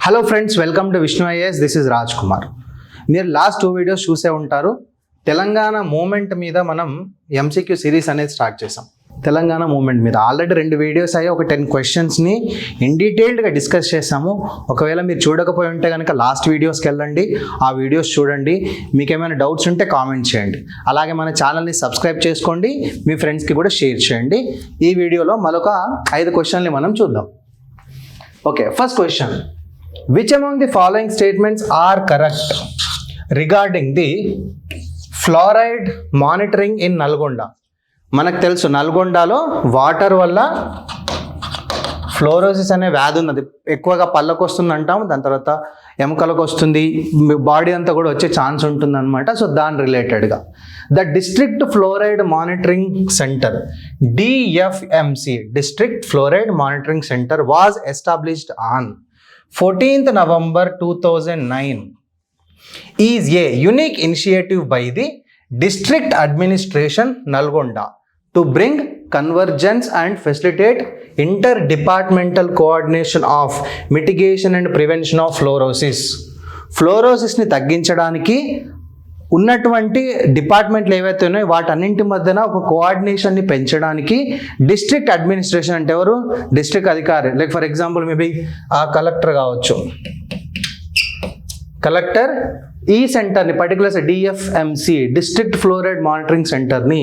Hello friends, welcome to Vishnu IAS. This is Raj Kumar. మీరు last 2 videos చూసే ఉంటారు. తెలంగాణ మూమెంట్ మీద మనం ఎంసీక్యూ సిరీస్ అనేది స్టార్ట్ చేసాం. తెలంగాణ మూమెంట్ మీద ఆల్రెడీ 2 వీడియోస్ అయ్యి ఒక 10 క్వశ్చన్స్ని ఇన్ డీటెయిల్డ్గా డిస్కస్ చేసాము. ఒకవేళ మీరు చూడకపోయి ఉంటే కనుక లాస్ట్ వీడియోస్కి వెళ్ళండి, ఆ వీడియోస్ చూడండి. మీకు ఏమైనా డౌట్స్ ఉంటే కామెంట్ చేయండి. అలాగే మన ఛానల్ని సబ్స్క్రైబ్ చేసుకోండి, మీ ఫ్రెండ్స్కి కూడా షేర్ చేయండి. ఈ వీడియోలో మరొక 5 క్వశ్చన్లు మనం చూద్దాం. Okay, first question. Which among the following statements are correct regarding the fluoride monitoring in Nalgonda? మనకు తెలుసు నల్గొండలో వాటర్ వల్ల ఫ్లోరోసిస్ అనే వ్యాధి ఉన్నది. ఎక్కువగా పళ్ళకు వస్తుంది అంటాం, దాని తర్వాత ఎముకలకు వస్తుంది, బాడీ అంతా కూడా వచ్చే ఛాన్స్ ఉంటుంది అనమాట. సో దాని రిలేటెడ్గా the district fluoride monitoring centre DFMC district fluoride monitoring centre was established on 14th November 2009 is a unique initiative by the District Administration Nalgonda to bring convergence and facilitate interdepartmental coordination of mitigation and prevention of fluorosis. ఫ్లోరోసిస్ని తగ్గించడానికి ఉన్నటువంటి డిపార్ట్మెంట్లు ఏవైతే ఉన్నాయో వాటన్నింటి మధ్యన ఒక కోఆర్డినేషన్ని పెంచడానికి district administration అంటే ఎవరు? డిస్ట్రిక్ట్ అధికారి. లైక్ ఫర్ ఎగ్జాంపుల్ మేబీ ఆ కలెక్టర్ కావచ్చు. కలెక్టర్ ఈ సెంటర్ని particular DFMC district fluoride monitoring సెంటర్ని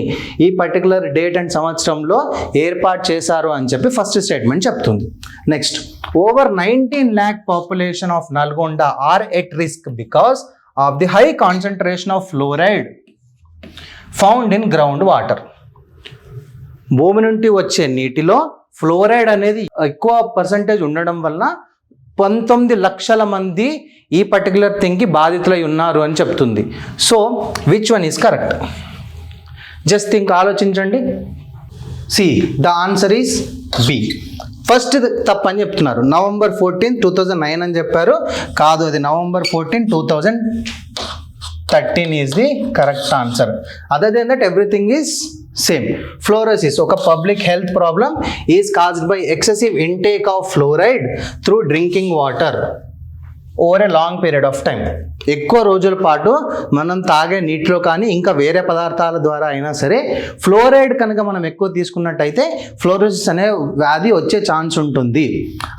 ఈ పర్టికులర్ డేట్ అండ్ సంవత్సరంలో ఏర్పాటు చేశారు అని చెప్పి ఫస్ట్ స్టేట్మెంట్ చెప్తుంది. Next, over 19 lakh population of Nalgonda are at risk because of the high concentration of fluoride found in ground water. భూమి నుండి వచ్చే నీటిలో ఫ్లోరైడ్ అనేది ఎక్కువ పర్సంటేజ్ ఉండడం వల్ల 19 లక్షల మంది ఈ పర్టికులర్ థింగ్కి బాధితులై ఉన్నారు అని చెప్తుంది. So which one is correct? Just think, ఆలోచించండి. See the answer is b. First తప్పు అని చెప్తున్నారు. November 14, 2009 అని చెప్పారు. కాదు, అది November 14, 2013 is the correct answer. Other than that everything is same. Fluorosis ఒక public health problem is caused by excessive intake of fluoride through drinking water over a long period of time. ఎక్కువ రోజుల పాటు మనం తాగే నీటిలో కానీ ఇంకా వేరే పదార్థాల ద్వారా అయినా సరే ఫ్లోరైడ్ కనుక మనం ఎక్కువ తీసుకున్నట్టయితే ఫ్లోరోసిస్ అనే వ్యాధి వచ్చే ఛాన్స్ ఉంటుంది.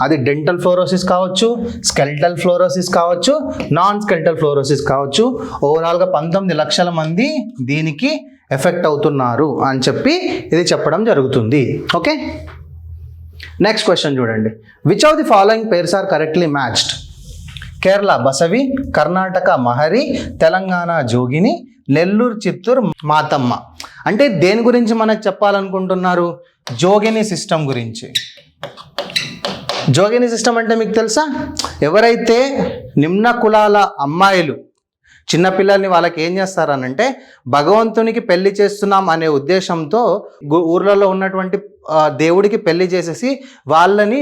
అది డెంటల్ ఫ్లోరోసిస్ కావచ్చు, స్కెల్టల్ ఫ్లోరోసిస్ కావచ్చు, నాన్ స్కెల్టల్ ఫ్లోరోసిస్ కావచ్చు. ఓవరాల్గా 19 లక్షల మంది దీనికి ఎఫెక్ట్ అవుతున్నారు అని చెప్పి ఇది చెప్పడం జరుగుతుంది. ఓకే, నెక్స్ట్ క్వశ్చన్ చూడండి. Which of the following pairs are correctly matched? Kerala Basavi, Karnataka Mahari, Telangana Jogini, Nellore Chittoor Mathamma. అంటే దేని గురించి మనకు చెప్పాలనుకుంటున్నారు? జోగిని సిస్టమ్ గురించి. జోగిని సిస్టమ్ అంటే మీకు తెలుసా? ఎవరైతే నిమ్న కులాల అమ్మాయిలు చిన్నపిల్లల్ని వాళ్ళకి ఏం చేస్తారనంటే భగవంతునికి పెళ్లి చేస్తున్నాం అనే ఉద్దేశంతో ఊర్లలో ఉన్నటువంటి దేవుడికి పెళ్లి చేసేసి వాళ్ళని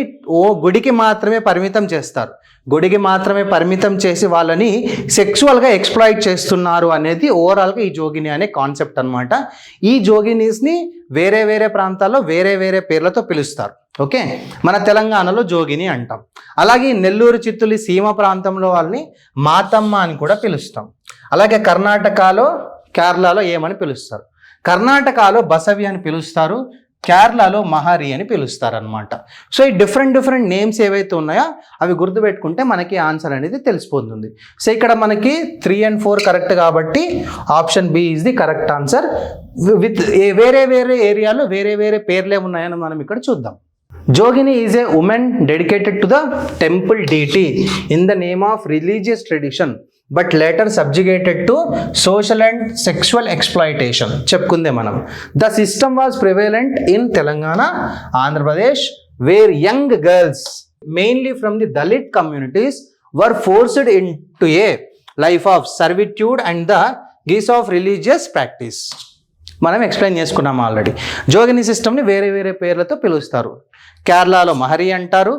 గుడికి మాత్రమే పరిమితం చేస్తారు. గుడికి మాత్రమే పరిమితం చేసి వాళ్ళని సెక్సువల్గా ఎక్స్ప్లాయిట్ చేస్తున్నారు అనేది ఓవరాల్గా ఈ జోగిని అనే కాన్సెప్ట్ అనమాట. ఈ జోగినీస్ని వేరే వేరే ప్రాంతాల్లో వేరే వేరే పేర్లతో పిలుస్తారు. ఓకే, మన తెలంగాణలో జోగిని అంటాం. అలాగే నెల్లూరు చిత్తూరు సీమ ప్రాంతంలో వాళ్ళని మాతమ్మ అని కూడా పిలుస్తాం. అలాగే కర్ణాటకలో, కేరళలో ఏమని పిలుస్తారు? కర్ణాటకలో బసవి అని పిలుస్తారు, కేరళలో మహరి అని పిలుస్తారు అనమాట. సో ఈ డిఫరెంట్ నేమ్స్ ఏవైతే ఉన్నాయో అవి గుర్తుపెట్టుకుంటే మనకి ఆన్సర్ అనేది తెలిసిపోతుంది. సో ఇక్కడ మనకి 3 and 4 కరెక్ట్ కాబట్టి option B is the correct answer. With వేరే వేరే ఏరియాలో వేరే వేరే పేర్లే ఉన్నాయని మనం ఇక్కడ చూద్దాం. Jogini is a woman dedicated to the temple deity in the name of religious tradition, but later subjugated to social and sexual exploitation. చెప్పుకుందే మనం. The system was prevalent in Telangana, Andhra Pradesh, where young girls, mainly from the Dalit communities, were forced into a life of servitude and the guise of religious practice. మనం explain చేసుకున్నాం already. జోగిని సిస్టమ్ని వేరే వేరే పేర్లతో పిలుస్తారు. కేరళలో మహరి అంటారు,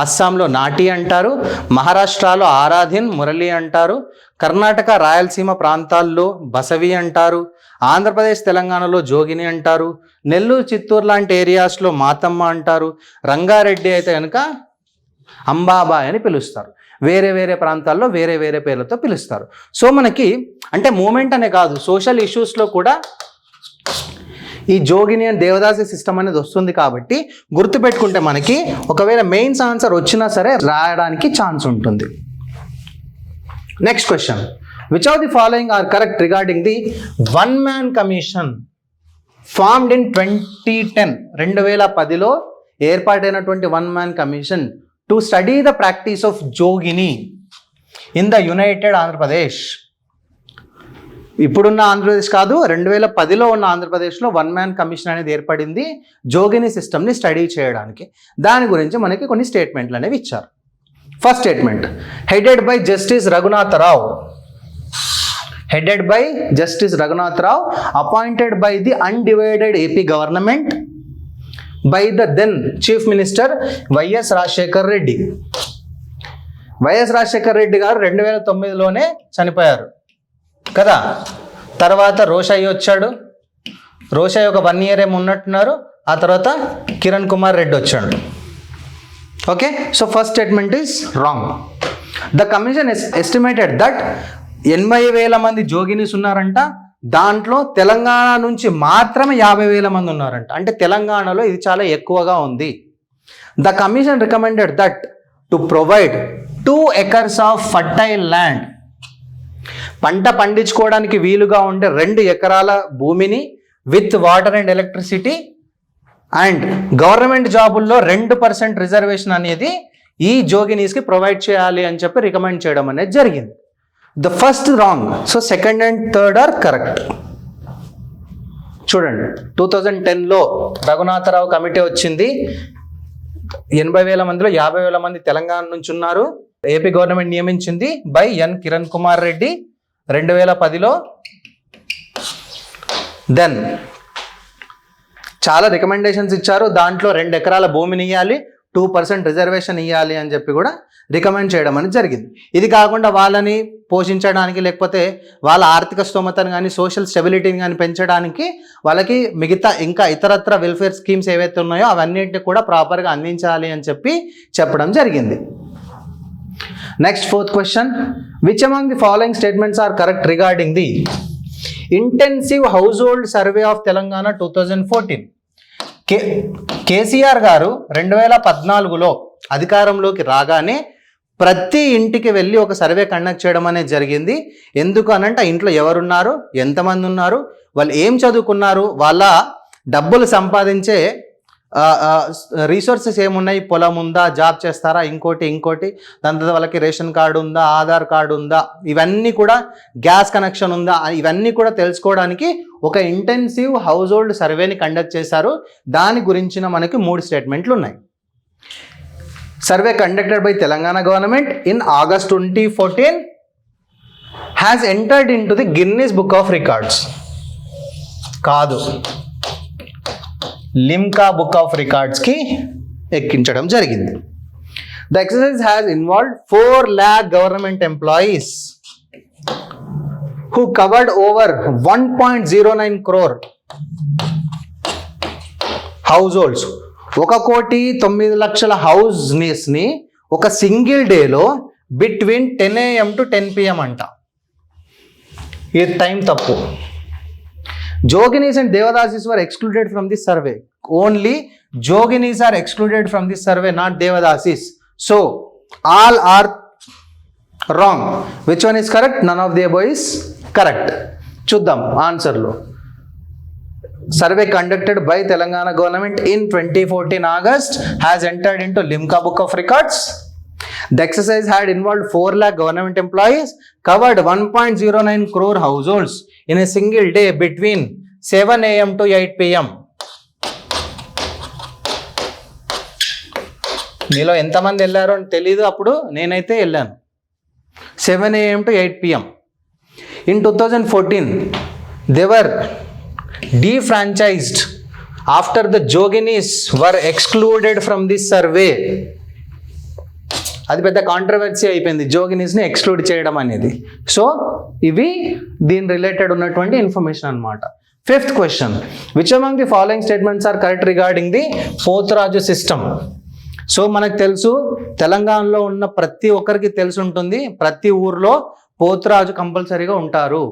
అస్సాంలో నాటి అంటారు, మహారాష్ట్రలో ఆరాధిన్ మురళి అంటారు, కర్ణాటక రాయలసీమ ప్రాంతాల్లో బసవి అంటారు, ఆంధ్రప్రదేశ్ తెలంగాణలో జోగిని అంటారు, నెల్లూరు చిత్తూరు లాంటి ఏరియాస్లో మాతమ్మ అంటారు, రంగారెడ్డి అయితే కనుక అంబాబాయ్ అని పిలుస్తారు. వేరే వేరే ప్రాంతాల్లో వేరే వేరే పేర్లతో పిలుస్తారు. సో మనకి అంటే మూమెంట్ అనే కాదు, సోషల్ ఇష్యూస్లో కూడా ఈ జోగిని అండ్ దేవదాసి సిస్టమ్ అనేది వస్తుంది. కాబట్టి గుర్తుపెట్టుకుంటే మనకి ఒకవేళ మెయిన్స్ ఆన్సర్ వచ్చినా సరే రాయడానికి ఛాన్స్ ఉంటుంది. Next question, which of the following are correct regarding the one man commission formed in 2010 2010లో ఏర్పాటైనటువంటి one man commission to study the practice of Jogini in the united Andhra Pradesh. ఇప్పుడున్న ఆంధ్రప్రదేశ్ కాదు, 2010లో ఉన్న ఆంధ్రప్రదేశ్లో వన్ మ్యాన్ కమిషన్ అనేది ఏర్పడింది జోగిని సిస్టమ్ని స్టడీ చేయడానికి. దాని గురించి మనకి కొన్ని స్టేట్మెంట్లు అనేవి ఇచ్చారు. First statement, headed by justice Raghunatha Rao, headed by Justice Raghunath Rao, appointed by the undivided AP government by the then Chief Minister YS Rajasekhar Reddy. YS Rajasekhar Reddy గారు 2009లోనే చనిపోయారు కదా. తర్వాత రోషయ్య వచ్చాడు, రోషయ్య ఒక 1 year ఏమో ఉన్నట్టున్నారు. ఆ తర్వాత కిరణ్ కుమార్ రెడ్డి వచ్చాడు. Okay, so first statement is wrong. The commission estimated that 80,000 మంది జోగినీస్ ఉన్నారంట. దాంట్లో తెలంగాణ నుంచి మాత్రమే 50,000 మంది ఉన్నారంట. అంటే తెలంగాణలో ఇది చాలా ఎక్కువగా ఉంది. The commission recommended that to provide 2 acres of fertile land, పంట పండించుకోవడానికి వీలుగా ఉండే 2 ఎకరాల భూమిని with water and electricity and government జాబుల్లో 2% రిజర్వేషన్ అనేది ఈ జోగినీస్కి ప్రొవైడ్ చేయాలి అని చెప్పి రికమెండ్ చేయడం అనేది జరిగింది. The first wrong, so second and third or correct. చూడండి, 2010లో రఘునాథరావు కమిటీ వచ్చింది. 80,000 మందిలో 50,000 మంది తెలంగాణ నుంచి ఉన్నారు. ఏపీ గవర్నమెంట్ నియమించింది బై ఎన్ కిరణ్ కుమార్ రెడ్డి 2010లో. దెన్ చాలా రికమెండేషన్స్ ఇచ్చారు. దాంట్లో 2 ఎకరాల భూమిని ఇవ్వాలి, 2% రిజర్వేషన్ ఇవ్వాలి అని చెప్పి కూడా రికమెండ్ చేయడం అనేది జరిగింది. ఇది కాకుండా వాళ్ళని పోషించడానికి, లేకపోతే వాళ్ళ ఆర్థిక స్తోమతను కానీ సోషల్ స్టెబిలిటీని కానీ పెంచడానికి వాళ్ళకి మిగతా ఇంకా ఇతరత్ర వెల్ఫేర్ స్కీమ్స్ ఏవైతే ఉన్నాయో అవన్నిటిని కూడా ప్రాపర్గా అందించాలి అని చెప్పి చెప్పడం జరిగింది. Next fourth question, which among the following statements are correct regarding the intensive household survey of Telangana 2014. KCR గారు 2014లో అధికారంలోకి రాగానే ప్రతి ఇంటికి వెళ్ళి ఒక సర్వే కండక్ట్ చేయడం అనేది జరిగింది. ఎందుకు అనంటే ఆ ఇంట్లో ఎవరున్నారు, ఎంతమంది ఉన్నారు, వాళ్ళు ఏం చదువుకున్నారు, వాళ్ళ డబ్బులు సంపాదించే రీసోర్సెస్ ఏమున్నాయి, పొలం ఉందా, జాబ్ చేస్తారా, ఇంకోటి దాని తర్వాత వాళ్ళకి రేషన్ కార్డు ఉందా, ఆధార్ కార్డు ఉందా, ఇవన్నీ కూడా గ్యాస్ కనెక్షన్ ఉందా, ఇవన్నీ కూడా తెలుసుకోవడానికి ఒక ఇంటెన్సివ్ హౌస్ హోల్డ్ సర్వేని కండక్ట్ చేశారు. దాని గురించిన మనకి 3 స్టేట్మెంట్లు ఉన్నాయి. Survey conducted by Telangana government in August 2014 has entered in to the Guinness book of records. కాదు, లిమ్కా బుక్ ఆఫ్ రికార్డ్స్కి ఎక్కించడం జరిగింది. The exercise has involved 4 lakh government employees who covered over 1.09 crore households. 1,09,00,000 హౌస్ని ఒక సింగిల్ డేలో బిట్వీన్ 10 AM to 10 PM అంట. ఈ time తప్పు. Joginis and Devadasis were excluded from this survey. Only Joginis are excluded from this survey, not Devadasis. So all are wrong. Which one is correct? None of the above is correct. Chuddam answer lo. Survey conducted by Telangana government in 2014 August has entered into Limca book of records. The exercise had involved 4 lakh government employees, covered 1.09 crore households in a single day between 7 AM to 8 PM. మీలో ఎంతమంది వెళ్ళారో అని తెలీదు, అప్పుడు నేనైతే వెళ్ళాను. 7 AM to 8 PM. In 2014, they were defranchised after the Joginis were excluded from this survey. అది పెద్ద కాంట్రవర్సీ అయిపోయింది, జోగినీస్ని ఎక్స్క్లూడ్ చేయడం అనేది. సో ఇవి దీని రిలేటెడ్ ఉన్నటువంటి ఇన్ఫర్మేషన్ అనమాట. Fifth question, which among the following statements are correct regarding the Pothuraju system. So మనకు తెలుసు తెలంగాణలో ఉన్న ప్రతి ఒక్కరికి తెలిసి ఉంటుంది, ప్రతి ఊర్లో పోతురాజు కంపల్సరీగా ఉంటారు,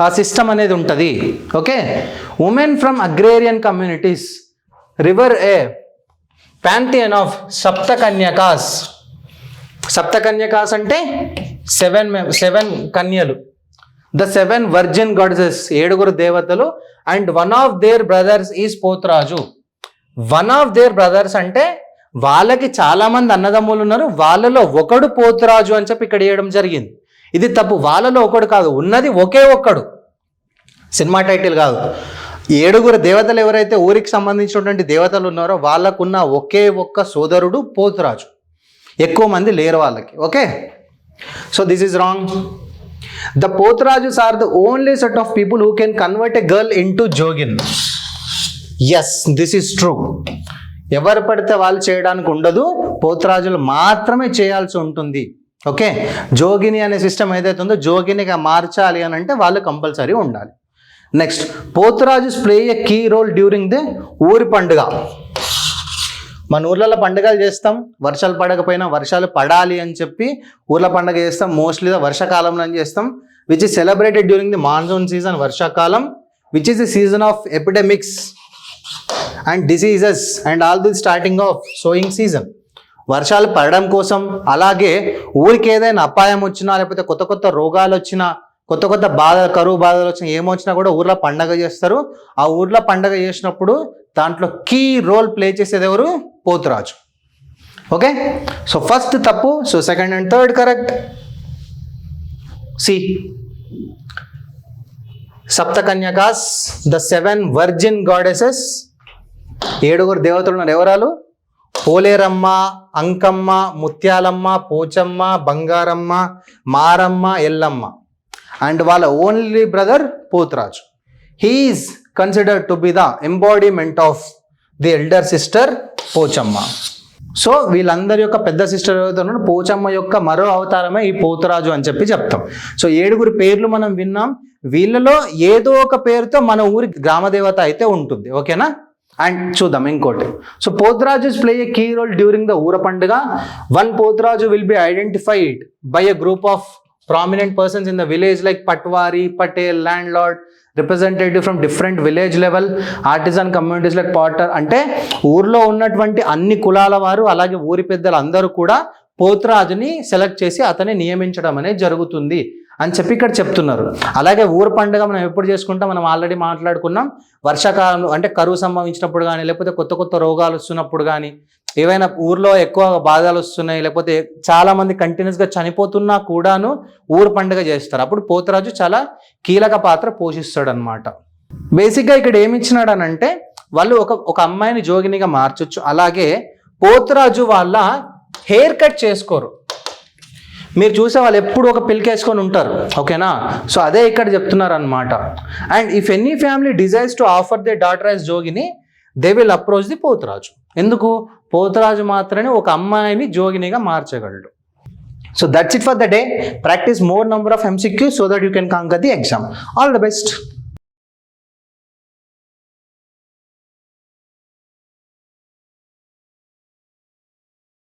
ఆ సిస్టమ్ అనేది ఉంటుంది. Okay. Women from agrarian communities revere a pantheon of Saptakanyakas. Saptakanyakas అంటే సెవెన్ కన్యలు, ద 7 వర్జిన్ గాడెసెస్, 7 దేవతలు. And one of their brothers is Poturaju. One of their brothers అంటే వాళ్ళకి చాలా మంది అన్నదమ్ములు ఉన్నారు, వాళ్ళలో ఒకడు పోతురాజు అని చెప్పి ఇక్కడ వేయడం జరిగింది. ఇది తప్పు. వాళ్ళలో ఒకడు కాదు, ఉన్నది ఒకే ఒక్కడు, సినిమా టైటిల్ కాదు. 7 దేవతలు ఎవరైతే ఊరికి సంబంధించినటువంటి దేవతలు ఉన్నారో వాళ్ళకున్న ఒకే ఒక్క సోదరుడు పోతురాజు, ఎక్కువ మంది లేరు వాళ్ళకి. Okay. So this is wrong. The Poturajus are the only set of people who can convert a girl into jogin. Yes, this is true. ఎవరు పడితే వాళ్ళు చేయడానికి ఉండదు, పోతురాజులు మాత్రమే చేయాల్సి ఉంటుంది. ఓకే. జోగిని అనే సిస్టమ్ ఏదైతే ఉందో జోగినిగా మార్చాలి అని అంటే వాళ్ళు కంపల్సరీ ఉండాలి. Next, Poturajus play a key role during the ఊరి పండుగ. మన ఊర్లలో పండుగలు చేస్తాం, వర్షాలు పడకపోయినా వర్షాలు పడాలి అని చెప్పి ఊర్ల పండుగ చేస్తాం. మోస్ట్లీ వర్షాకాలంలో చేస్తాం, which is celebrated during the monsoon season, వర్షాకాలం, which is the season of epidemics and diseases and all the starting of sowing season. వర్షాలు పడడం కోసం, అలాగే ఊరికి ఏదైనా అపాయం వచ్చినా, లేకపోతే కొత్త కొత్త రోగాలు వచ్చినా, కొత్త కొత్త కరువు బాధలు వచ్చినా, ఏమొచ్చినా కూడా ఊర్లో పండగ చేస్తారు. ఆ ఊర్లో పండగ చేసినప్పుడు దాంట్లో కీ రోల్ ప్లే చేసేది ఎవరు? పోతురాజు. ఓకే. సో ఫస్ట్ తప్పు. So second and third correct. C, Saptakanyakas, the 7 virgin goddesses, 7 దేవతలు ఉన్నారు. ఎవరాలు? పోలేరమ్మ, అంకమ్మ, ముత్యాలమ్మ, పోచమ్మ, బంగారమ్మ, మారమ్మ, ఎల్లమ్మ. అండ్ వాళ్ళ only brother Poturaju. He is considered to be the embodiment of the elder sister Pochamma. So వీళ్ళందరి యొక్క పెద్ద సిస్టర్ ఎవరైతే ఉన్నారో పోచమ్మ యొక్క మరో అవతారమే ఈ పోతురాజు అని చెప్పి చెప్తాం. సో 7 పేర్లు మనం విన్నాం, వీళ్ళలో ఏదో ఒక పేరుతో మన ఊరి గ్రామదేవత అయితే ఉంటుంది. ఓకేనా. అండ్ చూద్దాం ఇంకోటి. So Poturajus play a key role during the ఊర పండుగ. One Poturaju will be identified by a group of prominent persons in the village like Patwari, Patel, landlord, representative from different village level, artisan communities like potter. అంటే ఊర్లో ఉన్నటువంటి అన్ని కులాల వారు, అలాగే ఊరి పెద్దలు అందరూ కూడా పోతురాజుని సెలెక్ట్ చేసి అతన్ని నియమించడం అనేది జరుగుతుంది అని చెప్పి ఇక్కడ చెప్తున్నారు. అలాగే ఊరు పండుగ మనం ఎప్పుడు చేసుకుంటాం, మనం ఆల్రెడీ మాట్లాడుకున్నాం. వర్షాకాలం అంటే కరువు సంభవించినప్పుడు కానీ, లేకపోతే కొత్త కొత్త రోగాలు వస్తున్నప్పుడు కానీ, ఏవైనా ఊర్లో ఎక్కువ బాధలు వస్తున్నాయి, లేకపోతే చాలా మంది కంటిన్యూస్గా చనిపోతున్నా కూడాను ఊరు పండుగ చేస్తారు. అప్పుడు పోతురాజు చాలా కీలక పాత్ర పోషిస్తాడు అనమాట. బేసిక్గా ఇక్కడ ఏమి ఇచ్చినాడనంటే వాళ్ళు ఒక అమ్మాయిని జోగినిగా మార్చొచ్చు. అలాగే పోతురాజు వాళ్ళ హెయిర్ కట్ చేసుకోరు. మీరు చూసే వాళ్ళు ఎప్పుడు ఒక పిల్కేసుకొని ఉంటారు. ఓకేనా. సో అదే ఇక్కడ చెప్తున్నారు అనమాట. And if any family desires to offer they daughter as Jogini, they will approach the Poturaju. ఎందుకు? పోతురాజు మాత్రమే ఒక అమ్మాయిని జోగినిగా మార్చగలడు. So that's it for the day. Practice more number of MCQs so that you can conquer the exam. All the best.